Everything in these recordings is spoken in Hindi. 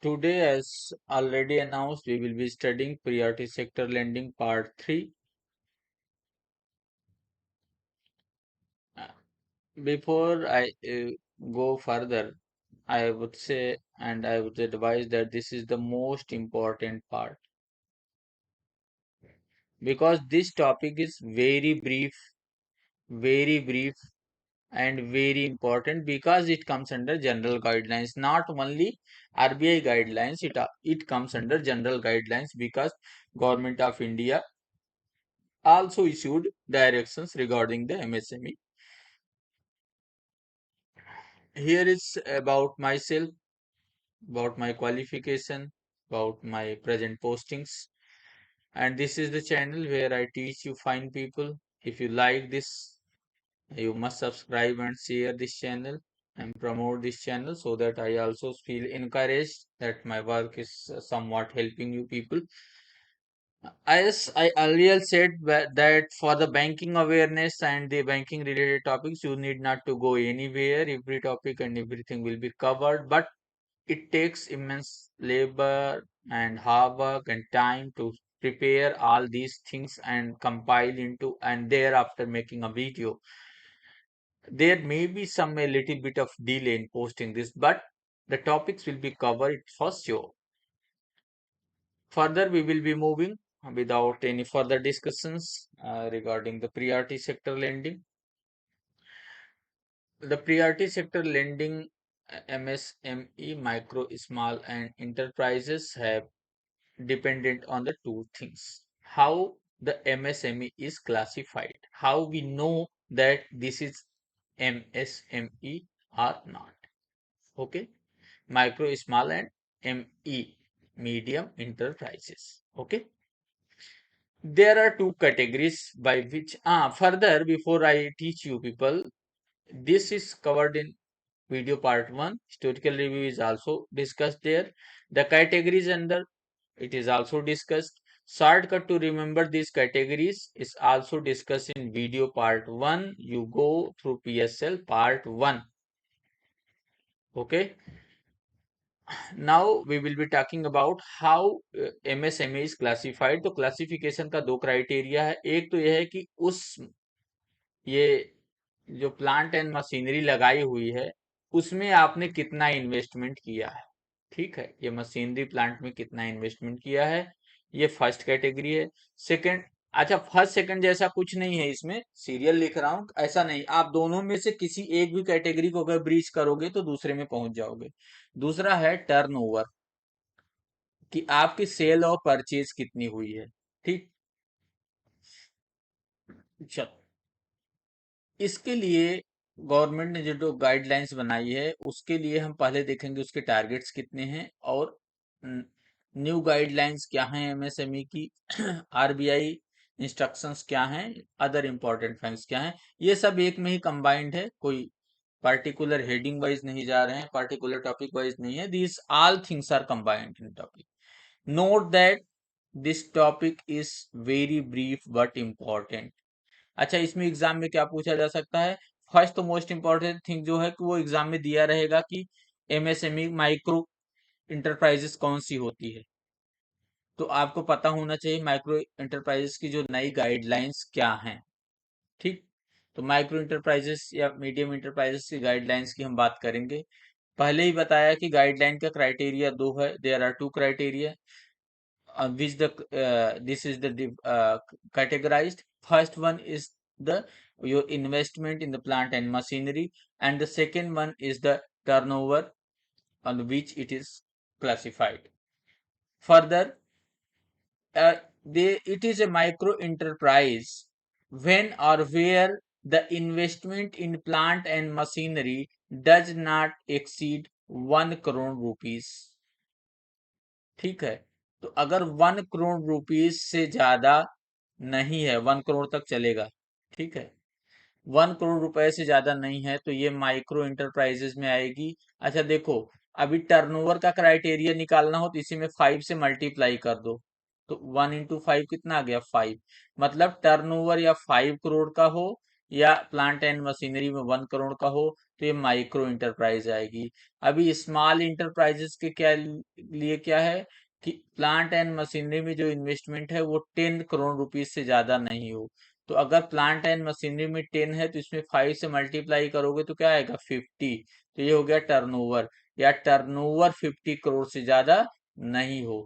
Today, as already announced, we will be studying priority sector lending part 3. Uh, Before I go further, I would say and I would advise that this is the most important part because this topic is very brief and very important because it comes under general guidelines, not only RBI guidelines, it comes under general guidelines because Government of India also issued directions regarding the MSME. Here is about myself, about my qualification, about my present postings, and this is the channel where I teach you fine people. If you like this, you must subscribe and share this channel and promote this channel so that I also feel encouraged that my work is somewhat helping you people. As I earlier said that for the banking awareness and the banking related topics, you need not to go anywhere. Every topic and everything will be covered, but it takes immense labor and hard work and time to prepare all these things and compile into and thereafter making a video. There may be some a little bit of delay in posting this, but the topics will be covered for sure. Further, we will be moving without any further discussions regarding the priority sector lending. The priority sector lending MSME, micro, small, and enterprises have dependent on the two things. How the MSME is classified, how we know that this is MSME or not. Okay, micro, small, and ME, medium enterprises. Okay. There are two categories by which, further, before I teach you people, this is covered in video part 1. Historical review is also discussed there. The categories under it is also discussed. Shortcut to remember these categories is also discussed in video part 1. You go through PSL part 1. Okay. Now we will be talking about how MSME is classified. तो क्लासिफिकेशन का दो क्राइटेरिया है. एक तो यह है कि उस ये जो प्लांट एंड मशीनरी लगाई हुई है उसमें आपने कितना इन्वेस्टमेंट किया है. ठीक है, ये मशीनरी प्लांट में कितना इन्वेस्टमेंट किया है, ये फर्स्ट कैटेगरी है. सेकंड, अच्छा फर्स्ट सेकंड जैसा कुछ नहीं है, इसमें सीरियल लिख रहा हूं ऐसा नहीं, आप दोनों में से किसी एक भी कैटेगरी को अगर ब्रीच करोगे तो दूसरे में पहुंच जाओगे. दूसरा है टर्नओवर, कि आपकी सेल और परचेज कितनी हुई है. ठीक, चलो इसके लिए गवर्नमेंट ने जो गाइडलाइंस बनाई है उसके लिए हम पहले देखेंगे उसके टारगेट्स कितने हैं और न्यू गाइडलाइंस क्या हैं एमएसएमई की, आरबीआई इंस्ट्रक्शंस क्या हैं, अदर इंपॉर्टेंट फैक्ट्स क्या हैं. ये सब एक में ही कंबाइंड है, कोई पर्टिकुलर हेडिंग वाइज नहीं जा रहे हैं, पर्टिकुलर टॉपिक वाइज नहीं है. These all things are combined in topic. Note that this topic is very brief but important. अच्छा, इसमें एग्जाम में क्या पूछा जा सकता है. फर्स्ट तो मोस्ट इंपॉर्टेंट थिंग जो है कि वो एग्जाम में दिया रहेगा कि एमएसएमई माइक्रो इंटरप्राइजेस कौन सी होती है. तो आपको पता होना चाहिए माइक्रो इंटरप्राइजेस की जो नई गाइडलाइंस क्या हैं. ठीक, तो माइक्रो इंटरप्राइजेस या मीडियम इंटरप्राइजेस की गाइडलाइंस की हम बात करेंगे. पहले ही बताया कि गाइडलाइन का क्राइटेरिया दो है. There are two criteria which the this is the categorized. First one is the your investment in the plant and machinery, and the second one is the turnover on which it is classified. Further, it is a micro enterprise when or where the investment in plant and machinery does not exceed 1 crore rupees. ठीक है, तो अगर 1 करोड़ रुपीज से ज्यादा नहीं है, 1 करोड़ तक चलेगा. ठीक है, 1 करोड़ रुपए से ज्यादा नहीं है तो ये माइक्रो इंटरप्राइजेस में आएगी. अच्छा देखो, अभी टर्नओवर का क्राइटेरिया निकालना हो तो इसी में 5 से मल्टीप्लाई कर दो, तो 1 इंटू 5 कितना आ गया, 5. मतलब टर्नओवर या 5 करोड़ का हो या प्लांट एंड मशीनरी में 1 करोड़ का हो तो ये माइक्रो इंटरप्राइज आएगी। अभी स्मॉल इंटरप्राइजेस के क्या लिए क्या है कि प्लांट एंड मशीनरी में जो इन्वेस्टमेंट है वो 10 करोड़ रुपीज से ज्यादा नहीं हो। तो अगर प्लांट एंड मशीनरी में 10 है तो इसमें 5 से मल्टीप्लाई करोगे तो क्या आएगा 50। तो ये हो गया टर्नओवर, या टर्नओवर 50 करोड़ से ज्यादा नहीं हो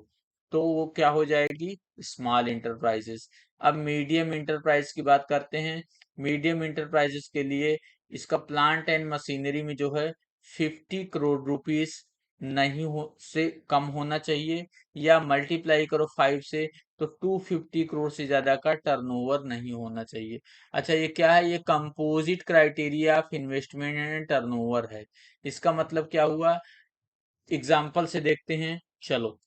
तो वो क्या हो जाएगी, स्मॉल इंटरप्राइजेस। अब मीडियम इंटरप्राइज की बात करते हैं। मीडियम इंटरप्राइजेस के लिए इसका प्लांट एंड मशीनरी में जो है 50 करोड़ रुपीस नहीं हो से कम होना चाहिए, या मल्टीप्लाई करो 5 से तो 250 करोड़ से ज्यादा का टर्नओवर नहीं होना चाहिए। अच्छा ये क्या है, ये composite criteria of investment and turnover है। इसका मतलब क्या हुआ, एग्जाम्पल से देखते हैं चलो।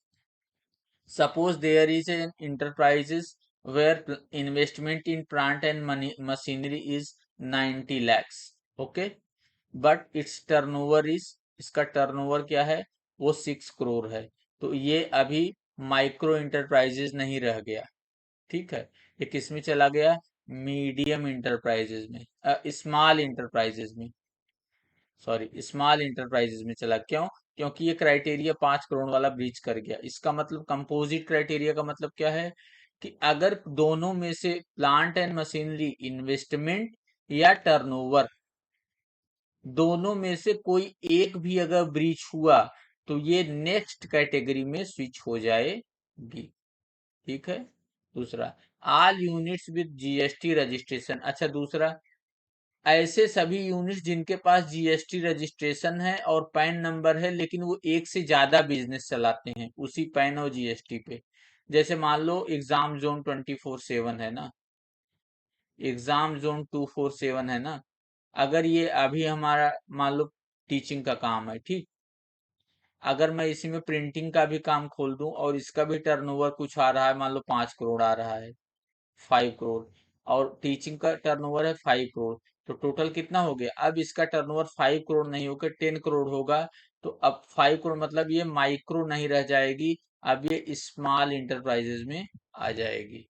Suppose there is an enterprises where investment in plant and money machinery is 90 lakhs. Okay, but its turnover is, इसका टर्नओवर क्या है, वो 6 करोड़ है। तो ये अभी माइक्रो इंटरप्राइजेज नहीं रह गया। ठीक है, ये किस में चला गया, मीडियम इंटरप्राइजेज में, स्मॉल इंटरप्राइजेज में, सॉरी स्मॉल इंटरप्राइजेज में चला। क्यों, क्योंकि ये क्राइटेरिया 5 करोड़ वाला ब्रीच कर गया। इसका मतलब कंपोजिट क्राइटेरिया का मतलब क्या है कि अगर दोनों में से प्लांट एंड मशीनरी इन्वेस्टमेंट या टर्नओवर दोनों में से कोई एक भी अगर ब्रीच हुआ तो ये नेक्स्ट कैटेगरी में स्विच हो जाएगी। ठीक है, दूसरा, all units with GST registration. अच्छा दूसरा, ऐसे सभी यूनिट्स जिनके पास जीएसटी रजिस्ट्रेशन है और पैन नंबर है लेकिन वो एक से ज्यादा बिजनेस चलाते हैं उसी पैन और जीएसटी पे। जैसे मान लो एग्जाम जोन 24/7 है ना, एग्जाम जोन 247 है ना। अगर ये अभी हमारा मान लो टीचिंग का काम है, ठीक, अगर मैं इसी में प्रिंटिंग का भी काम खोल दूं और इसका भी टर्नओवर कुछ आ रहा है, मान लो 5 करोड़ आ रहा है, 5 करोड़, और टीचिंग का टर्नओवर है 5 करोड़, तो टोटल कितना हो गया, अब इसका टर्नओवर 5 करोड़ नहीं होकर 10 करोड़ होगा। तो अब 5 करोड़ मतलब ये माइक्रो नहीं रह जाएगी, अब ये स्मॉल इंटरप्राइजेज में आ जाएगी।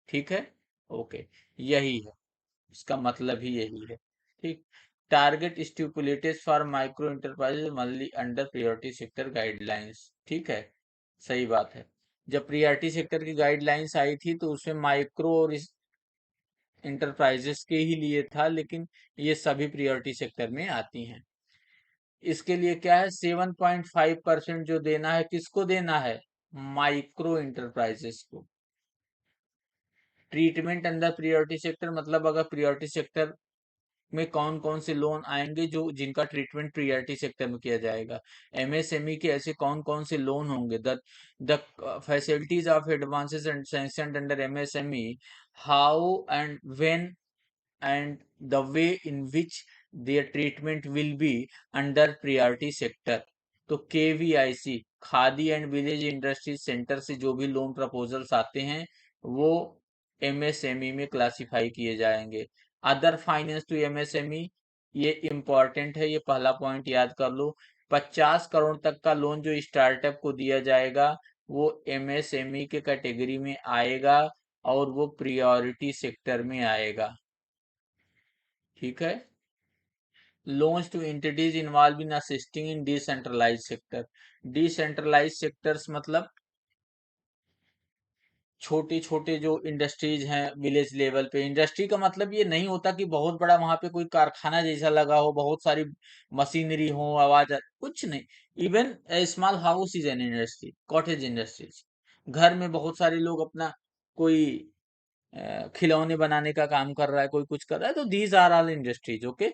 ठीक है, ओके, यही है, इसका मतलब ही यही है। ठीक, target stipulated for micro enterprises only under priority sector guidelines. ठीक है, सही बात है। जब प्रायोरिटी सेक्टर की गाइडलाइंस आई थी तो उसमें माइक्रो और इंटरप्राइजेस के ही लिए था, लेकिन ये सभी प्रायोरिटी सेक्टर में आती हैं। इसके लिए क्या है, 7.5% जो देना है, किसको देना है, माइक्रो इंटरप्राइजेस को। ट्रीटमेंट अंडर प्रायोरिटी सेक्टर मतलब अगर प्रायोरिटी सेक्टर में कौन कौन से लोन आएंगे जो जिनका ट्रीटमेंट प्रायोरिटी सेक्टर में किया जाएगा। एमएसएमई के ऐसे कौन कौन से लोन होंगे, the facilities of advances and sanction under MSME, how and when and the way in which their treatment will be under priority sector। तो KVIC, khadi and village industries centre से जो भी लोन प्रपोजल्स आते हैं वो एमएसएमई में क्लासिफाई किए जाएंगे। अदर फाइनेंस टू एमएसएमई, ये इंपॉर्टेंट है, ये पहला पॉइंट याद कर लो। 50 करोड़ तक का लोन जो स्टार्टअप को दिया जाएगा वो एमएसएमई के कैटेगरी में आएगा और वो प्रायोरिटी सेक्टर में आएगा। ठीक है, loans to entities involved in assisting in decentralized sector। decentralized sectors मतलब छोटे छोटे जो इंडस्ट्रीज हैं विलेज लेवल पे। इंडस्ट्री का मतलब ये नहीं होता कि बहुत बड़ा वहां पे कोई कारखाना जैसा लगा हो, बहुत सारी मशीनरी हो, कुछ नहीं। Even small house is an industry, cottage industries, घर में बहुत सारे लोग अपना कोई खिलौने बनाने का काम कर रहा है, कोई कुछ कर रहा है, तो these are all industries. Okay,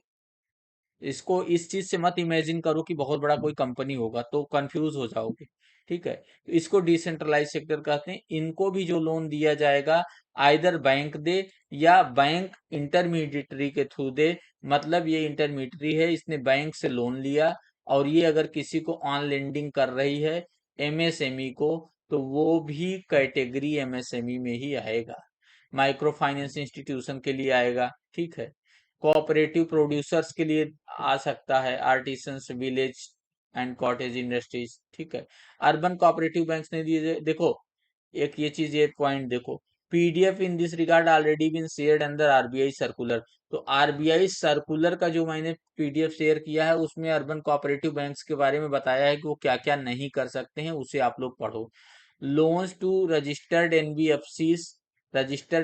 इसको इस चीज से मत इमेजिन करो कि बहुत बड़ा कोई कंपनी होगा तो कंफ्यूज हो जाओगे। ठीक है, तो इसको डिसेंट्रलाइज सेक्टर कहते हैं। इनको भी जो लोन दिया जाएगा आइदर बैंक दे या बैंक इंटरमीडिएटरी के थ्रू दे। मतलब ये इंटरमीडिएटरी है, इसने बैंक से लोन लिया और ये अगर किसी को ऑन लेंडिंग कर रही है एमएसएमई को तो वो भी कैटेगरी एमएसएमई में ही आएगा, माइक्रो फाइनेंस इंस्टीट्यूशन के लिए आएगा। ठीक है, कोऑपरेटिव प्रोड्यूसर्स के लिए आ सकता है, artisans, village and cottage industries. ठीक है, अर्बन कोऑपरेटिव बैंक्स ने दिए। देखो एक ये चीज, ये पॉइंट देखो, PDF in this regard already been shared under RBI circular. तो आरबीआई सर्कुलर का जो मैंने पीडीएफ शेयर किया है उसमें अर्बन कोऑपरेटिव बैंक्स के बारे में बताया है कि वो क्या क्या नहीं कर सकते हैं, उसे आप लोग पढ़ो। Loans to registered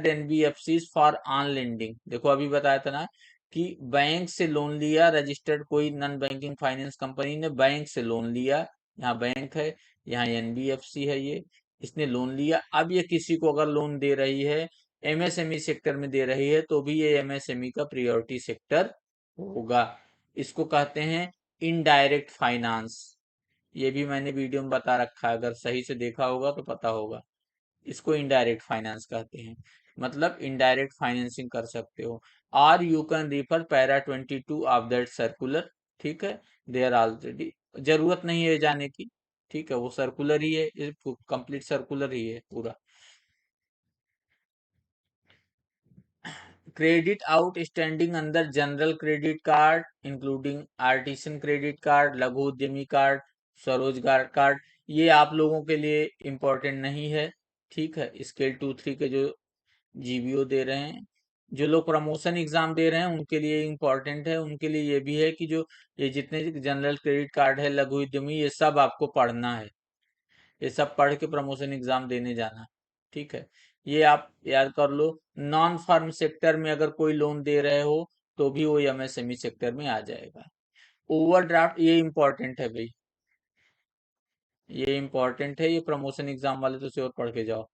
NBFCs for on lending, देखो अभी बताया था ना कि बैंक से लोन लिया, रजिस्टर्ड कोई नॉन बैंकिंग फाइनेंस कंपनी ने बैंक से लोन लिया, यहाँ बैंक है, यहाँ एनबीएफसी है, ये इसने लोन लिया। अब ये किसी को अगर लोन दे रही है, एमएसएमई सेक्टर में दे रही है, तो भी ये एमएसएमई का प्रायोरिटी सेक्टर होगा। इसको कहते हैं इनडायरेक्ट फाइनेंस। ये भी मैंने वीडियो में बता रखा है, अगर सही से देखा होगा तो पता होगा। इसको इनडायरेक्ट फाइनेंस कहते हैं, मतलब इनडायरेक्ट फाइनेंसिंग कर सकते हो। और you can refer para 22 of that circular, ठीक है, दे आर ऑलरेडी, जरूरत नहीं है जाने की, ठीक है, वो सर्कुलर ही है, ये कंप्लीट सर्कुलर ही है पूरा। क्रेडिट आउटस्टैंडिंग अंदर general credit card including artisan credit card, लघु उद्यमी कार्ड, स्वरोजगार कार्ड, ये आप लोगों के लिए इम्पोर्टेंट नहीं है, ठीक है। स्केल 2-3 के जो जीबीओ दे रहे हैं, जो लोग प्रमोशन एग्जाम दे रहे हैं उनके लिए इम्पोर्टेंट है, उनके लिए ये भी है कि जो ये जितने जनरल क्रेडिट कार्ड है, लघु उद्यमी, ये सब आपको पढ़ना है, ये सब पढ़ के प्रमोशन एग्जाम देने जाना, ठीक है। ये आप याद कर लो। नॉन फार्म सेक्टर में अगर कोई लोन दे रहे हो तो भी वो एमएसएमई सेक्टर में आ जाएगा। ओवरड्राफ्ट ये इम्पोर्टेंट है भाई, ये इम्पोर्टेंट है, ये प्रमोशन एग्जाम वाले तो श्योर पढ़ के जाओ।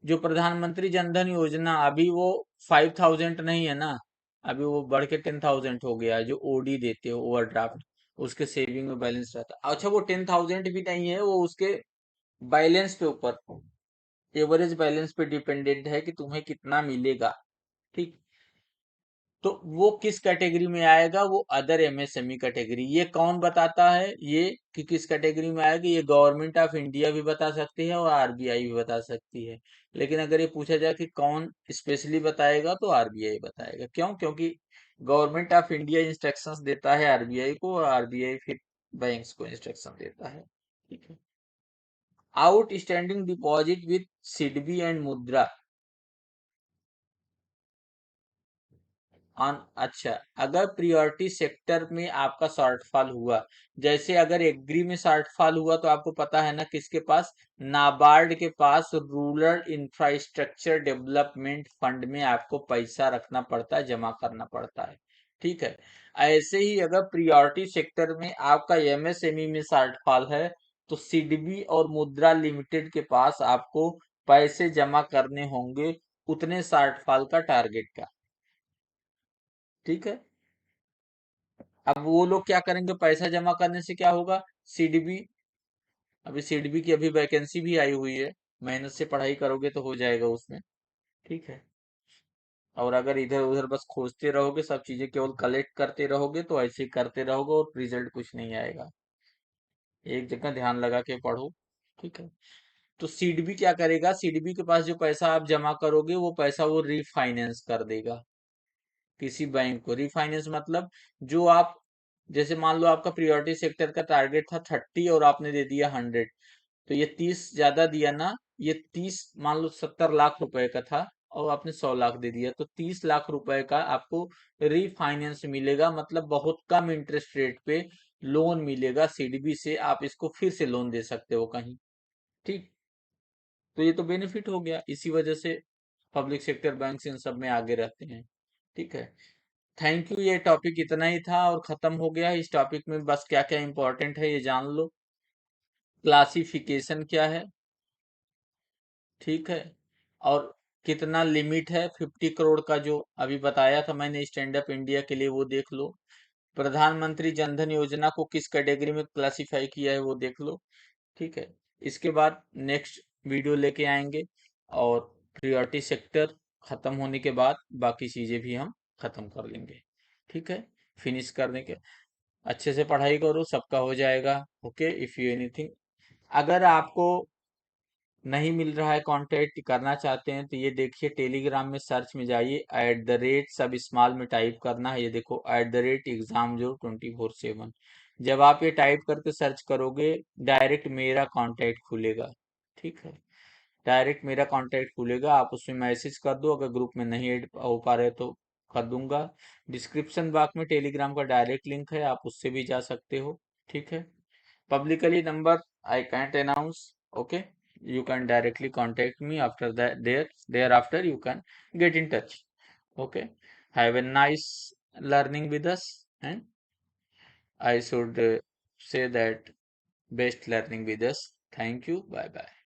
जो प्रधानमंत्री जनधन योजना, अभी वो 5,000 नहीं है ना, अभी वो बढ़ के 10,000 हो गया है, जो ओडी देते हो ओवरड्राफ्ट, उसके सेविंग में बैलेंस रहता है। अच्छा, वो 10,000 भी नहीं है, वो उसके बैलेंस पे ऊपर, एवरेज बैलेंस पे डिपेंडेंट है कि तुम्हें कितना मिलेगा, ठीक। तो वो किस कैटेगरी में आएगा, वो अदर एमएसएमई कैटेगरी। ये कौन बताता है ये कि किस कैटेगरी में आएगा, ये गवर्नमेंट ऑफ इंडिया भी बता सकती है और आरबीआई भी बता सकती है। लेकिन अगर ये पूछा जाए कि कौन स्पेशली बताएगा, तो आरबीआई बताएगा। क्यों? क्योंकि गवर्नमेंट ऑफ इंडिया इंस्ट्रक्शंस देता है आरबीआई को, और आरबीआई फिर बैंक्स को इंस्ट्रक्शन देता है, ठीक है। Outstanding deposit with SIDBI and मुद्रा ऑन, अच्छा, अगर प्रियोरिटी सेक्टर में आपका शॉर्टफॉल हुआ, जैसे अगर एग्री में शॉर्टफॉल हुआ, तो आपको पता है ना किसके पास, नाबार्ड के पास रूरल इंफ्रास्ट्रक्चर डेवलपमेंट फंड में आपको पैसा रखना पड़ता है, जमा करना पड़ता है, ठीक है। ऐसे ही अगर प्रियोरिटी सेक्टर में आपका एमएसएमई में शॉर्टफॉल है, तो सिडबी और मुद्रा लिमिटेड के पास आपको पैसे जमा करने होंगे उतने शॉर्टफॉल का टारगेट का, ठीक है। अब वो लोग क्या करेंगे, पैसा जमा करने से क्या होगा, सीडबी, अभी सीडबी की अभी वैकेंसी भी आई हुई है, मेहनत से पढ़ाई करोगे तो हो जाएगा उसमें, ठीक है। और अगर इधर उधर बस खोजते रहोगे, सब चीजें केवल कलेक्ट करते रहोगे, तो ऐसे ही करते रहोगे और रिजल्ट कुछ नहीं आएगा। एक जगह ध्यान लगा के पढ़ो, ठीक है। तो सीडबी क्या करेगा, सीडबी के पास जो पैसा आप जमा करोगे, वो पैसा वो रिफाइनेंस कर देगा किसी बैंक को। रिफाइनेंस मतलब, जो आप, जैसे मान लो आपका प्रियोरिटी सेक्टर का टारगेट था 30 और आपने दे दिया 100, तो ये 30 ज्यादा दिया ना, ये 30 मान लो 70 लाख रुपए का था और आपने 100 लाख दे दिया, तो 30 लाख रुपए का आपको रिफाइनेंस मिलेगा, मतलब बहुत कम इंटरेस्ट रेट पे लोन मिलेगा सीडबी से, आप इसको फिर से लोन दे सकते हो कहीं, ठीक। तो ये तो बेनिफिट हो गया, इसी वजह से पब्लिक सेक्टर बैंक इन सब में आगे रहते हैं, ठीक है। थैंक यू, ये टॉपिक इतना ही था और खत्म हो गया। इस टॉपिक में बस क्या क्या इंपॉर्टेंट है ये जान लो। क्लासिफिकेशन क्या है, ठीक है, और कितना लिमिट है 50 करोड़ का, जो अभी बताया था मैंने स्टैंड अप इंडिया के लिए, वो देख लो। प्रधानमंत्री जनधन योजना को किस कैटेगरी में क्लासिफाई किया है वो देख लो, ठीक है। इसके बाद नेक्स्ट वीडियो लेके आएंगे, और प्रियोरिटी सेक्टर खत्म होने के बाद बाकी चीजें भी हम खत्म कर लेंगे, ठीक है। फिनिश करने के, अच्छे से पढ़ाई करो, सबका हो जाएगा। ओके, इफ यू एनीथिंग, अगर आपको नहीं मिल रहा है, कांटेक्ट करना चाहते हैं, तो ये देखिए टेलीग्राम में सर्च में जाइए, @ सब स्मॉल में टाइप करना है, ये देखो @exam जो 24/7, जब आप ये टाइप करके सर्च करोगे, डायरेक्ट मेरा कांटेक्ट खुलेगा, ठीक है। डायरेक्ट मेरा कांटेक्ट खुलेगा, आप उसमें मैसेज कर दो, अगर ग्रुप में नहीं ऐड हो पा रहे तो कर दूंगा। डिस्क्रिप्शन बॉक्स में टेलीग्राम का डायरेक्ट लिंक है, आप उससे भी जा सकते हो। ठीक है। Publicly number I can't announce. Okay, you can directly contact me after that. Thereafter you can get in touch. Okay, have a nice learning with us, and I should say that best learning with us. Thank you. Bye bye.